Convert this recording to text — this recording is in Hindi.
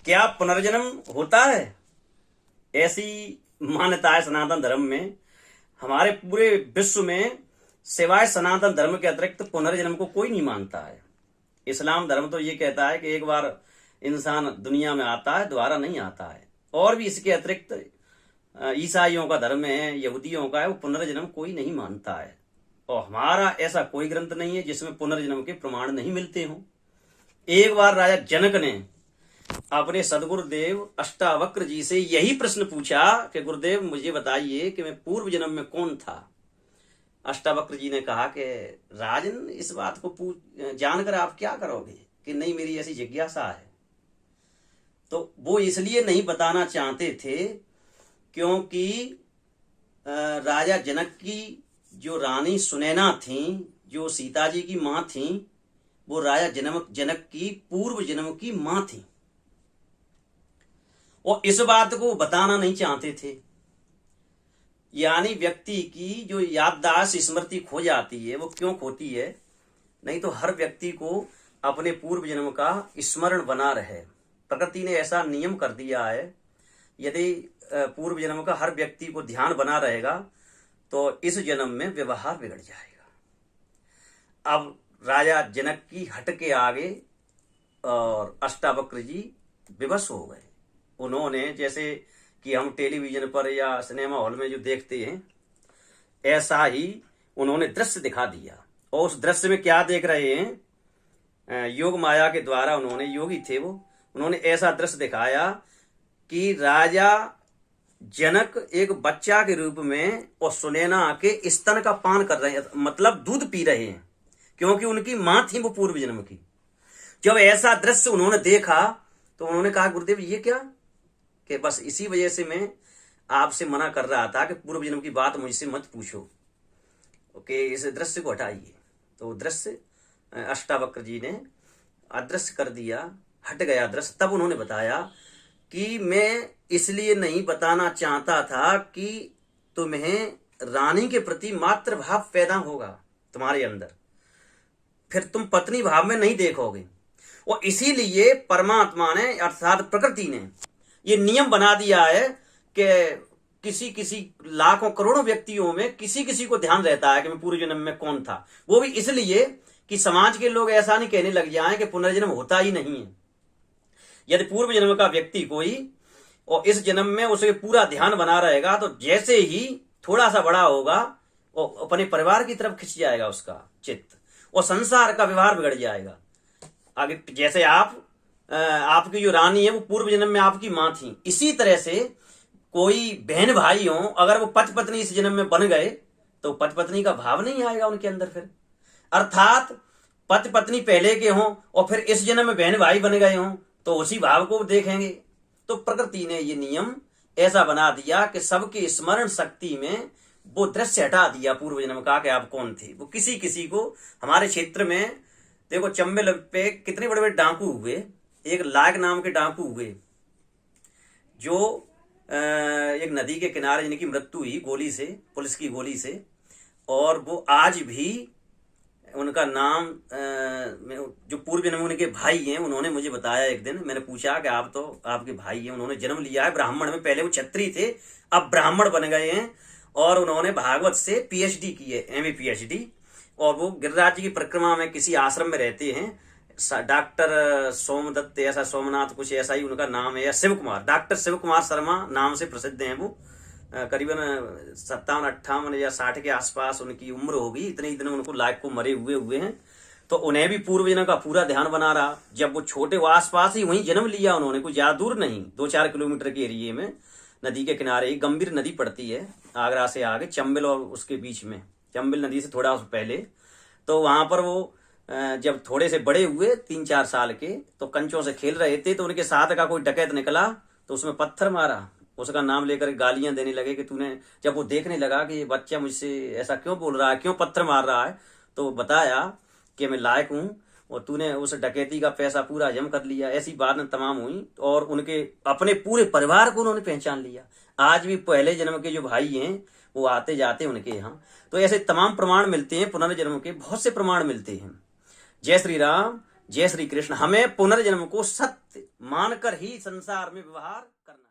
क्या पुनर्जन्म होता है? ऐसी मान्यता है सनातन धर्म में। हमारे पूरे विश्व में सिवाय सनातन धर्म के अतिरिक्त पुनर्जन्म को कोई नहीं मानता है। इस्लाम धर्म तो ये कहता है कि एक बार इंसान दुनिया में आता है, दोबारा नहीं आता है। और भी इसके अतिरिक्त ईसाइयों का धर्म है, यहूदियों का है, वो पुनर्जन्म कोई नहीं मानता है। और हमारा ऐसा कोई ग्रंथ नहीं है जिसमें पुनर्जन्म के प्रमाण नहीं मिलते हों। एक बार राजा जनक ने अपने सदगुरुदेव अष्टावक्र जी से यही प्रश्न पूछा कि गुरुदेव मुझे बताइए कि मैं पूर्व जन्म में कौन था। अष्टावक्र जी ने कहा कि राजन, इस बात को जानकर आप क्या करोगे? कि नहीं, मेरी ऐसी जिज्ञासा है। तो वो इसलिए नहीं बताना चाहते थे क्योंकि राजा जनक की जो रानी सुनैना थी, जो सीता जी की मां थी, वो राजा जनक की पूर्व जन्म की मां थी और इस बात को बताना नहीं चाहते थे। यानी व्यक्ति की जो याददाश्त स्मृति खो जाती है, वो क्यों खोती है? नहीं तो हर व्यक्ति को अपने पूर्व जन्म का स्मरण बना रहे। प्रकृति ने ऐसा नियम कर दिया है, यदि पूर्व जन्म का हर व्यक्ति को ध्यान बना रहेगा तो इस जन्म में व्यवहार बिगड़ जाएगा। अब राजा जनक की हट के आगे और अष्टावक्र जी विवश हो गए। उन्होंने, जैसे कि हम टेलीविजन पर या सिनेमा हॉल में जो देखते हैं, ऐसा ही उन्होंने दृश्य दिखा दिया। और उस दृश्य में क्या देख रहे हैं? योग माया के द्वारा, उन्होंने, योगी थे वो, उन्होंने ऐसा दृश्य दिखाया कि राजा जनक एक बच्चा के रूप में और सुनैना के स्तन का पान कर रहे हैं, मतलब दूध पी रहे हैं, क्योंकि उनकी मां थी वो पूर्व जन्म की। जब ऐसा दृश्य उन्होंने देखा तो उन्होंने कहा, गुरुदेव ये क्या? कि बस इसी वजह से मैं आपसे मना कर रहा था कि पूर्व जन्म की बात मुझसे मत पूछो, ओके, इस दृश्य को हटाइए। तो दृश्य अष्टावक्र जी ने अदृश्य कर दिया, हट गया दृश्य। तब उन्होंने बताया कि मैं इसलिए नहीं बताना चाहता था कि तुम्हें रानी के प्रति मातृभाव पैदा होगा तुम्हारे अंदर, फिर तुम पत्नी भाव में नहीं देखोगे। और इसीलिए परमात्मा ने, अर्थात प्रकृति ने, ये नियम बना दिया है कि किसी लाखों करोड़ों व्यक्तियों में किसी को ध्यान रहता है कि मैं पूर्व जन्म में कौन था। वो भी इसलिए कि समाज के लोग ऐसा नहीं कहने लग जाएं कि पुनर्जन्म होता ही नहीं है। यदि पूर्व जन्म का व्यक्ति कोई और इस जन्म में उसे पूरा ध्यान बना रहेगा तो जैसे ही थोड़ा सा बड़ा होगा वो अपने परिवार की तरफ खिंच जाएगा उसका चित्त, और संसार का व्यवहार बिगड़ जाएगा। आगे जैसे आपकी जो रानी है वो पूर्व जन्म में आपकी मां थी, इसी तरह से कोई बहन भाई हो, अगर वो पति पत्नी इस जन्म में बन गए तो पति पत्नी का भाव नहीं आएगा उनके अंदर। फिर अर्थात पति पत्नी पहले के हों और फिर इस जन्म में बहन भाई बन गए हों तो उसी भाव को देखेंगे। तो प्रकृति ने ये नियम ऐसा बना दिया कि सबके स्मरण शक्ति में वो दृश्य हटा दिया पूर्व जन्म का कि आप कौन थे। वो किसी को, हमारे क्षेत्र में देखो, चंबल पे कितने बड़े बड़े डाकू हुए। एक लायक नाम के डाकू हुए जो एक नदी के किनारे जिनकी मृत्यु हुई गोली से, पुलिस की गोली से, और वो आज भी उनका नाम, जो पूर्व जन्म उनके भाई हैं, उन्होंने मुझे बताया एक दिन, मैंने पूछा कि आप तो आपके भाई हैं, उन्होंने जन्म लिया है ब्राह्मण में, पहले वो क्षत्रिय थे अब ब्राह्मण बन गए हैं, और उन्होंने भागवत से पीएचडी की है, एमए पीएचडी, और वो गिरिराज जी की परिक्रमा में किसी आश्रम में रहते हैं। डॉक्टर सोमदत्त, ऐसा सोमनाथ कुछ ऐसा ही उनका नाम है, या शिव कुमार, डॉक्टर शिव कुमार शर्मा नाम से प्रसिद्ध हैं वो। करीबन 57-58 या 60 के आसपास उनकी उम्र होगी, इतने ही दिन उनको लाइफ को मरे हुए हैं। तो उन्हें भी पूर्व जन्म का पूरा ध्यान बना रहा। जब वो छोटे, वो आसपास ही वहीं जन्म लिया उन्होंने, कोई ज्यादा दूर नहीं, 2-4 किलोमीटर के एरिए में, नदी के किनारे ही गंभीर नदी पड़ती है आगरा से आगे, चंबल और उसके बीच में, चंबल नदी से थोड़ा पहले। तो वहां पर वो जब थोड़े से बड़े हुए 3-4 साल के, तो कंचों से खेल रहे थे, तो उनके साथ का कोई डकैत निकला तो उसमें पत्थर मारा, उसका नाम लेकर गालियां देने लगे कि तूने, जब वो देखने लगा कि ये बच्चा मुझसे ऐसा क्यों बोल रहा है, क्यों पत्थर मार रहा है, तो बताया कि मैं लायक हूं और तूने उस डकैती का पैसा पूरा हजम कर लिया। ऐसी बातें तमाम हुई और उनके अपने पूरे परिवार को उन्होंने पहचान लिया। आज भी पहले जन्म के जो भाई हैं वो आते जाते उनके यहाँ। तो ऐसे तमाम प्रमाण मिलते हैं, पुनर्जन्म के बहुत से प्रमाण मिलते हैं। जय श्री राम। जय श्री कृष्ण। हमें पुनर्जन्म को सत्य मानकर ही संसार में व्यवहार करना।